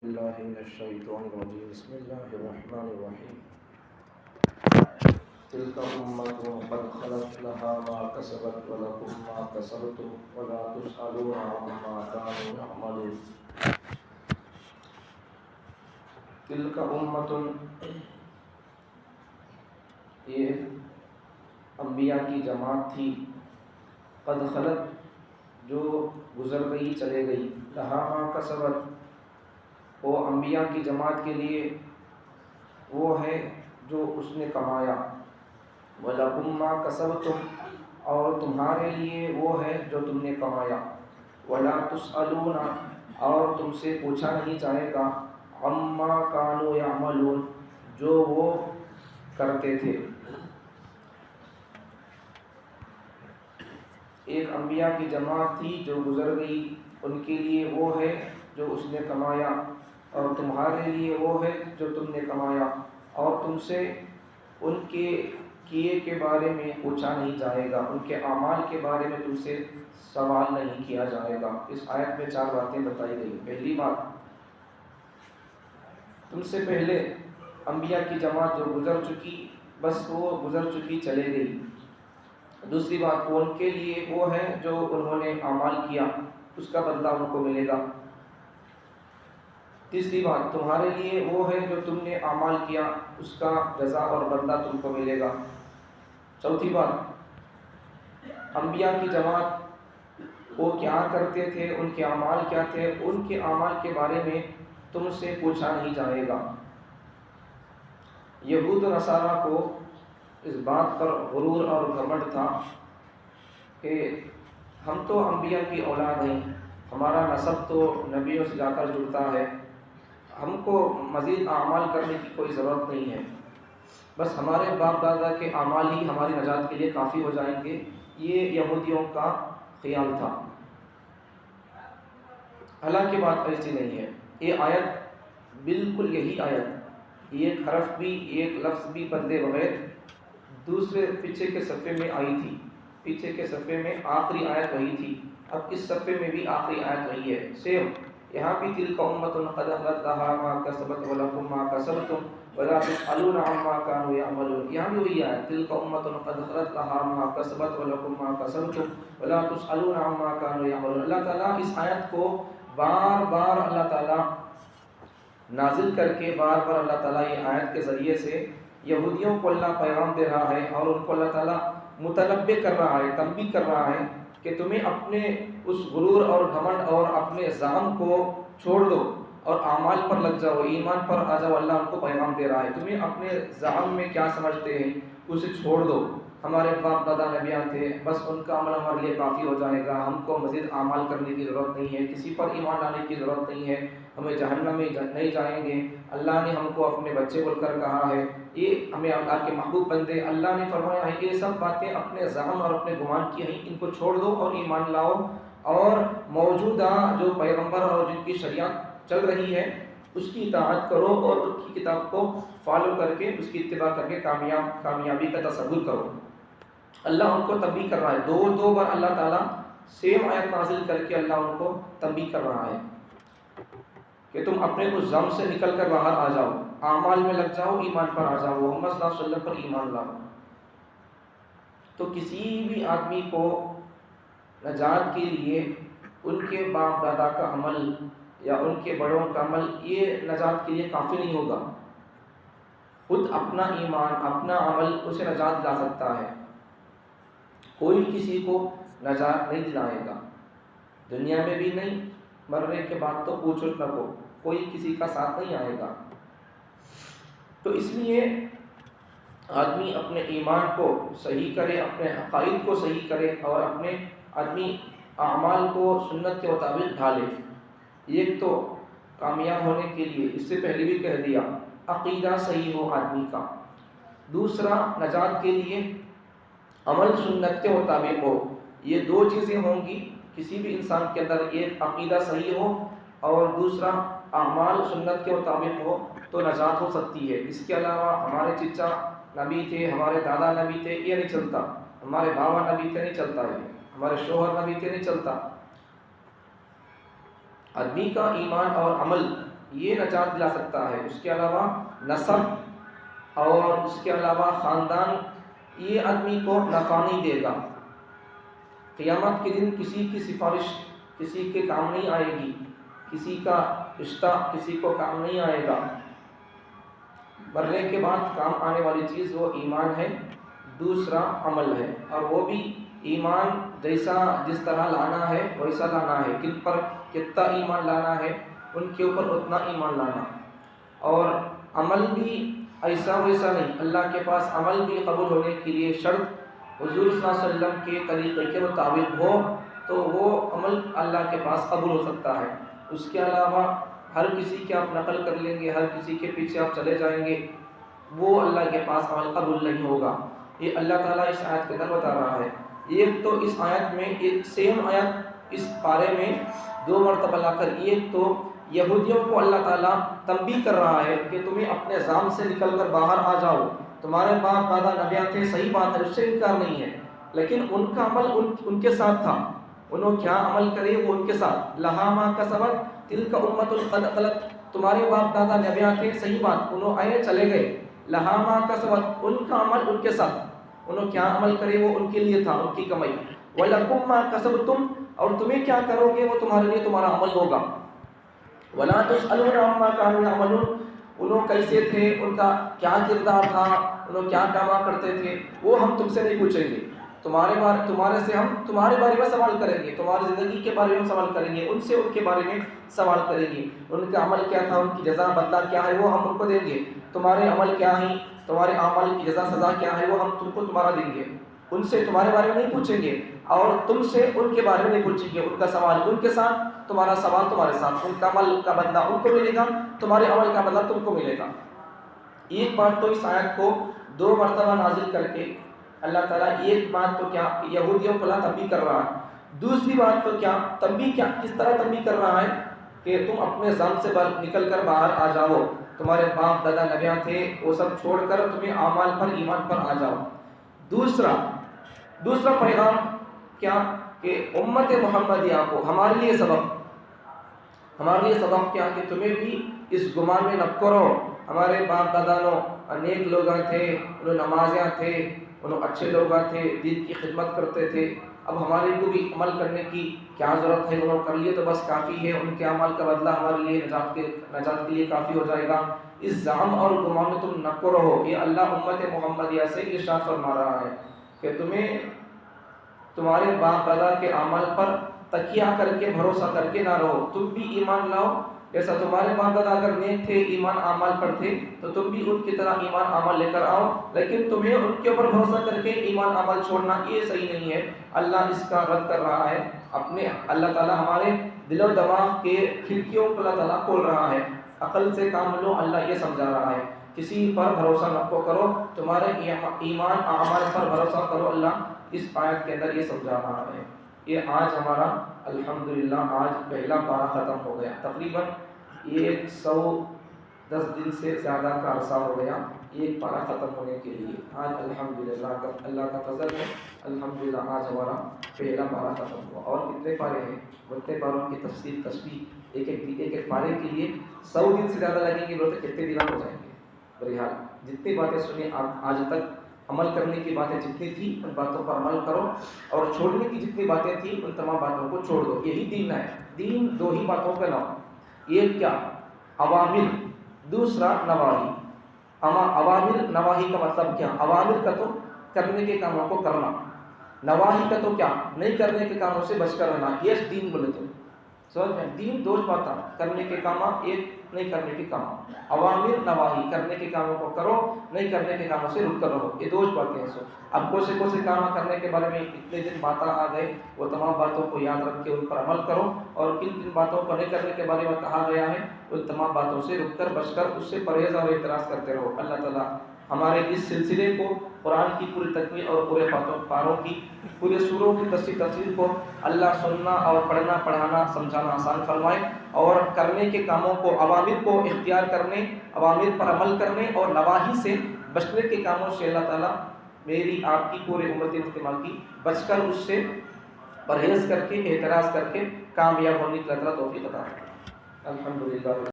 اللہ من الشیطان الرجیم بسم اللہ الرحمن الرحیم تلک امۃ قد خلت لها ما کسبت ولکم ما کسبتم ولا تسألون عما كانوا يعملون تلک امۃ، یہ انبیاء کی جماعت تھی، قد خلت جو گزر گئی چلے گئی، لہا ما کسبت وہ انبیاء کی جماعت کے لیے وہ ہے جو اس نے کمایا، وَلَكُمْ مَا كَسَبْتُمْ اور تمہارے لیے وہ ہے جو تم نے کمایا، وَلَا تُسْأَلُونَ اور تم سے پوچھا نہیں جائے گا، عَمَّا كَانُوا يَعْمَلُونَ جو وہ کرتے تھے۔ ایک انبیاء کی جماعت تھی جو گزر گئی، ان کے لیے وہ ہے جو اس نے کمایا، اور تمہارے لیے وہ ہے جو تم نے کمایا، اور تم سے ان کے کیے کے بارے میں پوچھا نہیں جائے گا، ان کے اعمال کے بارے میں تم سے سوال نہیں کیا جائے گا۔ اس آیت میں 4 باتیں بتائی گئی۔ پہلی بات، تم سے پہلے انبیاء کی جماعت جو گزر چکی، بس وہ گزر چکی چلے گئی۔ دوسری بات، وہ ان کے لیے وہ ہے جو انہوں نے اعمال کیا، اس کا بدلہ ان کو ملے گا۔ تیسری بات، تمہارے لیے وہ ہے جو تم نے اعمال کیا، اس کا جزا اور بدلہ تم کو ملے گا۔ چوتھی بات، انبیاء کی جماعت وہ کیا کرتے تھے، ان کے اعمال کیا تھے، ان کے اعمال کے بارے میں تم سے پوچھا نہیں جائے گا۔ یہود و نصارہ کو اس بات پر غرور اور گھمنڈ تھا کہ ہم تو انبیاء کی اولاد ہیں، ہمارا نسب تو نبیوں سے جا کر جڑتا ہے، ہم کو مزید اعمال کرنے کی کوئی ضرورت نہیں ہے، بس ہمارے باپ دادا کے اعمال ہی ہماری نجات کے لیے کافی ہو جائیں گے۔ یہ یہودیوں کا خیال تھا۔ حالانکہ بات ایسی نہیں ہے۔ یہ آیت بالکل یہی آیت، ایک حرف بھی، ایک لفظ بھی بدلے بغیر دوسرے پیچھے کے صفحے میں آئی تھی۔ پیچھے کے صفحے میں آخری آیت وہی تھی، اب اس صفحے میں بھی آخری آیت وہی ہے، سیم۔ یہاں بھی تلک امۃ قد خلت لها ما کسبت ولکم ما کسبتم ولا تسألون عما كانوا يعملون، یہاں بھی وہی آیت، تلک امۃ قد خلت لها ما کسبت ولکم ما کسبتم ولا تسألون عما كانوا يعملون۔ اللہ تعالیٰ اس آیت کو بار بار اللہ تعالیٰ نازل کر کے بار بار اللہ تعالیٰ یہ آیت کے ذریعے سے یہودیوں کو اللہ پیغام دے رہا ہے، اور ان کو اللہ تعالیٰ متنبہ کر رہا ہے، تنبیہ کر رہا ہے کہ تمہیں اپنے اس غرور اور گھمنڈ اور اپنے زعم کو چھوڑ دو اور اعمال پر لگ جاؤ، ایمان پر آ جاؤ۔ اللہ ان کو پیغام دے رہا ہے، تمہیں اپنے زعم میں کیا سمجھتے ہیں اسے چھوڑ دو، ہمارے باپ دادا نبیاں تھے، بس ان کا عمل ہمارے لیے کافی ہو جائے گا، ہم کو مزید اعمال کرنے کی ضرورت نہیں ہے، کسی پر ایمان لانے کی ضرورت نہیں ہے، ہمیں جہنم میں نہیں جائیں گے، اللہ نے ہم کو اپنے بچے بول کر کہا ہے، یہ ہمیں اللہ کے محبوب بندے، اللہ نے فرمایا ہے، یہ سب باتیں اپنے زعم اور اپنے گمان کی ہیں، ان کو چھوڑ دو اور ایمان لاؤ، اور موجودہ جو پیغمبر اور جن کی شریعت چل رہی ہے اس کی اطاعت کرو، اور ان کی کتاب کو فالو کر کے اس کی اتباع کر کے کامیابی کا تصور کرو۔ اللہ ان کو تنبیہ کر رہا ہے، دو بار اللہ تعالیٰ سیم آیت نازل کر کے اللہ ان کو تنبیہ کر رہا ہے کہ تم اپنے اس زم سے نکل کر باہر آ جاؤ، اعمال میں لگ جاؤ، ایمان پر آ جاؤ، محمد صلی اللہ علیہ وسلم پر ایمان لاؤ۔ تو کسی بھی آدمی کو نجات کے لیے ان کے باپ دادا کا عمل یا ان کے بڑوں کا عمل یہ نجات کے لیے کافی نہیں ہوگا، خود اپنا ایمان، اپنا عمل اسے نجات دلا سکتا ہے، کوئی کسی کو نجات نہیں دلائے گا، دنیا میں بھی نہیں، مرنے کے بعد تو پوچھو نہ کو، کوئی کسی کا ساتھ نہیں آئے گا۔ تو اس لیے آدمی اپنے ایمان کو صحیح کرے، اپنے عقائد کو صحیح کرے، اور اپنے آدمی اعمال کو سنت کے مطابق ڈھالے۔ ایک تو کامیاب ہونے کے لیے، اس سے پہلے بھی کہہ دیا، عقیدہ صحیح ہو آدمی کا، دوسرا نجات کے لیے عمل سنت کے مطابق ہو۔ یہ 2 چیزیں ہوں گی کسی بھی انسان کے اندر، ایک عقیدہ صحیح ہو اور دوسرا اعمال سنت کے مطابق ہو تو نجات ہو سکتی ہے۔ اس کے علاوہ ہمارے چچا نبی تھے، ہمارے دادا نبی تھے، یہ نہیں چلتا، ہمارے بابا نبی تھے، نہیں چلتا ہے، ہمارے شوہر نبی تھے، نہیں چلتا۔ آدمی کا ایمان اور عمل یہ نجات دلا سکتا ہے، اس کے علاوہ نسب اور اس کے علاوہ خاندان یہ آدمی کو نفع نہیں دے گا۔ قیامت کے دن کسی کی سفارش کسی کے کام نہیں آئے گی، کسی کا رشتہ کسی کو کام نہیں آئے گا۔ مرنے کے بعد کام آنے والی چیز وہ ایمان ہے، دوسرا عمل ہے، اور وہ بھی ایمان جس طرح لانا ہے ویسا لانا ہے، کن پر کتنا ایمان لانا ہے ان کے اوپر اتنا ایمان لانا، اور عمل بھی ایسا ویسا نہیں۔ اللہ کے پاس عمل بھی قبول ہونے کے لیے شرط حضور صلی اللہ علیہ وسلم کے طریقے کے مطابق ہو تو وہ عمل اللہ کے پاس قبول ہو سکتا ہے۔ اس کے علاوہ ہر کسی کے آپ نقل کر لیں گے، ہر کسی کے پیچھے آپ چلے جائیں گے، وہ اللہ کے پاس عمل قبول نہیں ہوگا۔ یہ اللہ تعالیٰ اس آیت کے اندر بتا رہا ہے۔ ایک تو اس آیت میں ایک سیم آیت اس پارے میں دو مرتبہ لا کر، ایک تو یہودیوں کو اللہ تعالیٰ تنبیہ کر رہا ہے کہ تمہیں اپنے ذام سے نکل کر باہر آ جاؤ، تمہارے باپ دادا نبیاں تھے، صحیح بات ہے، اس سے انکار نہیں ہے، لیکن ان کا عمل ان کے ساتھ تھا، انہوں کیا عمل کرے وہ ان کے ساتھ، لہا ما کسبت تلک امۃ قد خلت، تمہارے باپ دادا نبیاں تھے، صحیح بات، انہوں آئے چلے گئے، لہا ما کسبت، ان کا عمل ان کے ساتھ، انہوں کیا عمل کرے وہ ان کے لیے تھا، ان کی کمائی، وَلَكُمْ مَا كَسَبْتُمْ، اور تمہیں کیا کرو گے وہ تمہارے لیے تمہارا عمل ہوگا، وَلَا تُسْأَلُونَ عَمَّا كَانُوا يَعْمَلُونَ، انہوں کیسے تھے، ان کا کیا کردار تھا، انہوں کیا کاما کرتے تھے، وہ ہم تم سے نہیں پوچھیں گے، تمہارے سے ہم تمہارے بارے میں سوال کریں گے، تمہاری زندگی کے بارے میں ہم سوال کریں گے، ان سے ان کے بارے میں سوال کریں گے، ان کا عمل کیا تھا، ان کی جزا بدلہ کیا ہے وہ ہم ان کو دیں گے، تمہارے عمل کیا ہیں، تمہارے اعمال کی جزا سزا کیا ہے وہ ہم تم کو تمہارا دیں گے، ان سے تمہارے بارے میں نہیں پوچھیں گے، اور تم سے ان کے بارے میں نہیں پوچھیں گے، ان کا سوال ان کے ساتھ، تمہارا سوال تمہارے ساتھ، ان کا عمل کا بدلہ ان کو ملے گا، تمہارے عمل کا بدلہ تم کو ملے گا۔ ایک بات تو اس آیت کو دو مرتبہ نازل کر کے اللہ تعالیٰ ایک بات تو کیا یہودیوں کو تنبیہ کر رہا ہے، دوسری بات تو کیا تنبیہ، کیا کس طرح تنبیہ کر رہا ہے کہ تم اپنے ذم سے نکل کر باہر آ جاؤ، تمہارے باپ دادا نبیاں تھے وہ سب چھوڑ کر تمہیں اعمال پر ایمان پر آ جاؤ۔ دوسرا پیغام کیا کہ امت محمدیہ کو ہمارے لیے سبق کیا کہ تمہیں بھی اس گمان میں نہ کرو، ہمارے باپ دادا نیک لوگ تھے، انہوں نمازیاں تھے، انہوں اچھے لوگ تھے، دین کی خدمت کرتے تھے، اب ہمارے کو بھی عمل کرنے کی کیا ضرورت ہے، انہوں کر لیے تو بس کافی ہے، ان کے عمل کا بدلہ ہمارے لیے نجات کے لیے کافی ہو جائے گا، اس زعم اور گمان میں تم نہ رہو۔ یہ اللہ امت محمدیہ سے ارشاد فرما رہا ہے کہ تمہیں تمہارے باپ دادا کے عمل پر تکیہ کر کے بھروسہ کر کے نہ رہو، تم بھی ایمان لاؤ، جیسا تمہارے باپ دادا اگر نیک تھے، ایمان اعمال پر تھے، تو تم بھی ان کی طرح ایمان عمل لے کر آؤ، لیکن تمہیں ان کے اوپر بھروسہ کر کے ایمان عمل چھوڑنا یہ صحیح نہیں ہے۔ اللہ اس کا رد کر رہا ہے، اللہ تعالیٰ ہمارے دل و دماغ کے کھڑکیوں کو اللہ تعالیٰ کھول رہا ہے، عقل سے کام لو، اللہ یہ سمجھا رہا ہے، کسی پر بھروسہ نہ کرو، تمہارے ایمان اعمال پر بھروسہ کرو، اللہ اس آیت کے اندر یہ سمجھا رہا ہے۔ یہ آج ہمارا الحمدللہ آج پہلا پارہ ختم ہو گیا، تقریباً 110 دن سے زیادہ کا عرصہ ہو گیا ایک پارہ ختم ہونے کے لیے، آج الحمدللہ اللہ کا فضل ہے، الحمدللہ آج ہمارا پہلا پارہ ختم ہوا، اور کتنے پارے ہیں، اتنے پاروں کی تفسیر تشریح ایک پارے کے لیے 100 دن سے زیادہ لگیں گے، بولتے کتنے دن ہو جائیں گے۔ بہرحال جتنی باتیں سنیں آج تک، عمل کرنے کی باتیں جتنی تھی ان باتوں پر عمل کرو، اور چھوڑنے کی جتنی باتیں تھیں ان تمام باتوں کو چھوڑ دو، یہی دین ہے۔ دین دو ہی باتوں کا نام، ایک کیا اوامر، دوسرا نواہی۔ اوامر نواہی کا مطلب کیا؟ اوامر کا تو کرنے کے کاموں کو کرنا، نواہی کا تو کیا نہیں کرنے کے کاموں سے بچ کر رہنا، یہ دین بولے تو سمجھ میں، دین دو باتیں، کرنے کے کام ایک، نہیں کرنے کے کام، اوامر نواہی، کرنے کے کاموں کو کرو، نہیں کرنے کے کاموں سے رک کر رہو، یہ دو باتیں ہیں۔ اب کوئی کام کرنے کے بارے میں اتنے دن باتیں آ گئے، وہ تمام باتوں کو یاد رکھ کے ان پر عمل کرو، اور کن باتوں کو نہیں کرنے کے بارے میں کہا گیا ہے ان تمام باتوں سے رک کر بچ کر اس سے پرہیز اور اعتراض کرتے رہو۔ اللہ تعالیٰ ہمارے اس سلسلے کو، قرآن کی پوری تکمیل اور پورے پاروں کی، پورے سوروں کی تفسیر کو اللہ سننا اور پڑھنا پڑھانا سمجھانا آسان فرمائے، اور کرنے کے کاموں کو، اوامر کو اختیار کرنے، اوامر پر عمل کرنے اور نواہی سے بچنے کے کاموں سے اللہ تعالیٰ میری آپ کی پورے امت مسلمہ کی بچ کر اس سے پرہیز کر کے اعتراض کر کے کامیاب ہونے کی اللہ توفیق عطا فرمائے۔ الحمدللہ۔